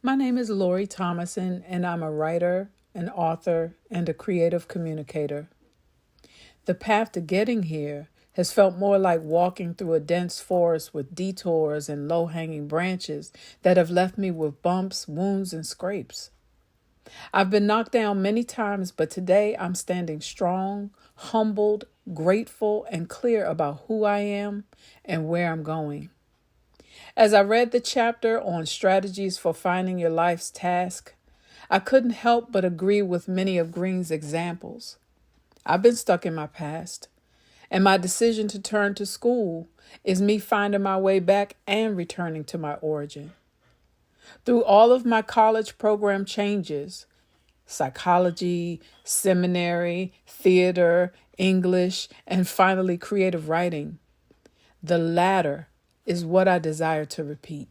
My name is Lori Thomason, and I'm a writer, an author, and a creative communicator. The path to getting here has felt more like walking through a dense forest with detours and low hanging branches that have left me with bumps, wounds, and scrapes. I've been knocked down many times, but today I'm standing strong, humbled, grateful, and clear about who I am and where I'm going. As I read the chapter on strategies for finding your life's task, I couldn't help but agree with many of Green's examples. I've been stuck in my past, and my decision to turn to school is me finding my way back and returning to my origin. Through all of my college program changes, psychology, seminary, theater, English, and finally creative writing, the latter is what I desire to repeat.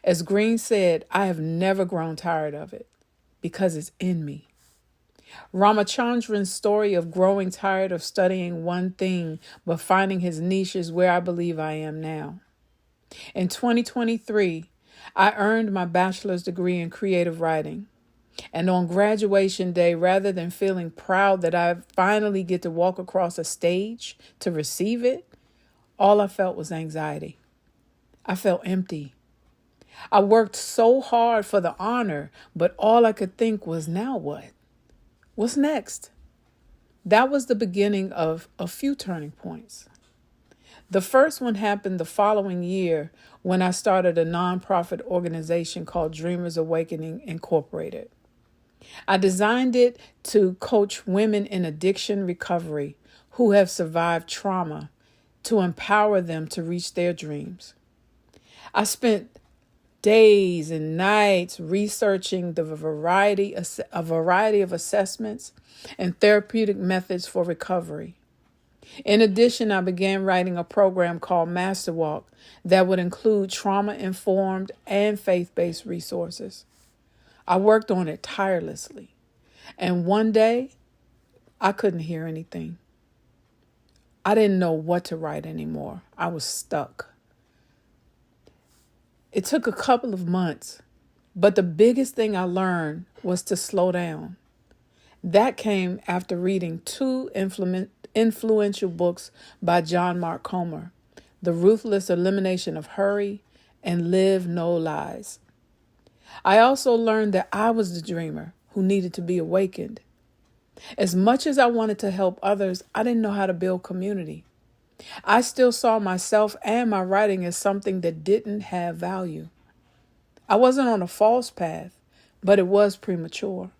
As Green said, I have never grown tired of it because it's in me. Ramachandran's story of growing tired of studying one thing but finding his niche is where I believe I am now. In 2023, I earned my bachelor's degree in creative writing. And on graduation day, rather than feeling proud that I finally get to walk across a stage to receive it, all I felt was anxiety. I felt empty. I worked so hard for the honor, but all I could think was, now what? What's next? That was the beginning of a few turning points. The first one happened the following year when I started a nonprofit organization called Dreamers Awakening Incorporated. I designed it to coach women in addiction recovery who have survived trauma to empower them to reach their dreams. I spent days and nights researching a variety of assessments and therapeutic methods for recovery. In addition, I began writing a program called Master Walk that would include trauma-informed and faith-based resources. I worked on it tirelessly, and one day, I couldn't hear anything. I didn't know what to write anymore. I was stuck. It took a couple of months, but the biggest thing I learned was to slow down. That came after reading two influential books by John Mark Comer, The Ruthless Elimination of Hurry and Live No Lies. I also learned that I was the dreamer who needed to be awakened. As much as I wanted to help others, I didn't know how to build community. I still saw myself and my writing as something that didn't have value. I wasn't on a false path, but it was premature.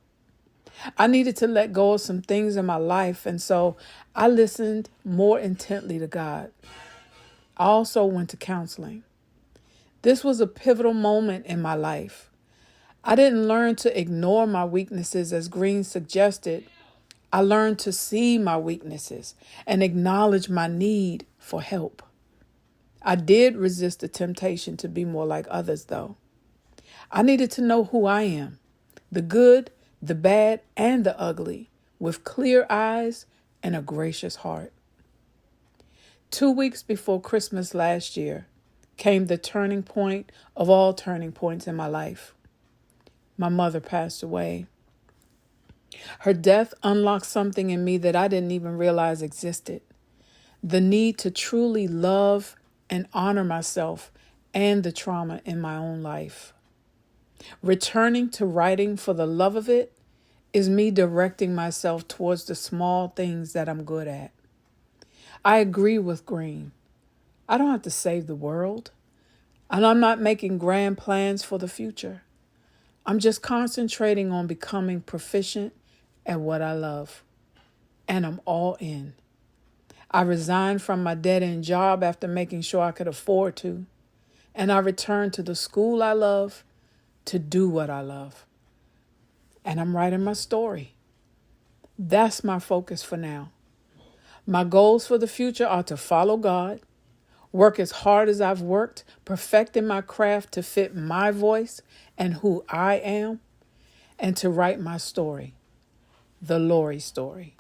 I needed to let go of some things in my life, and so I listened more intently to God. I also went to counseling. This was a pivotal moment in my life. I didn't learn to ignore my weaknesses as Green suggested. I learned to see my weaknesses and acknowledge my need for help. I did resist the temptation to be more like others, though. I needed to know who I am, the good, the bad, and the ugly, with clear eyes and a gracious heart. 2 weeks before Christmas last year came the turning point of all turning points in my life. My mother passed away. Her death unlocked something in me that I didn't even realize existed. The need to truly love and honor myself and the trauma in my own life. Returning to writing for the love of it is me directing myself towards the small things that I'm good at. I agree with Green. I don't have to save the world, and I'm not making grand plans for the future. I'm just concentrating on becoming proficient at what I love, and I'm all in. I resigned from my dead-end job after making sure I could afford to, and I returned to the school I love to do what I love. And I'm writing my story. That's my focus for now. My goals for the future are to follow God, work as hard as I've worked, perfecting my craft to fit my voice and who I am, and to write my story, the Lori story.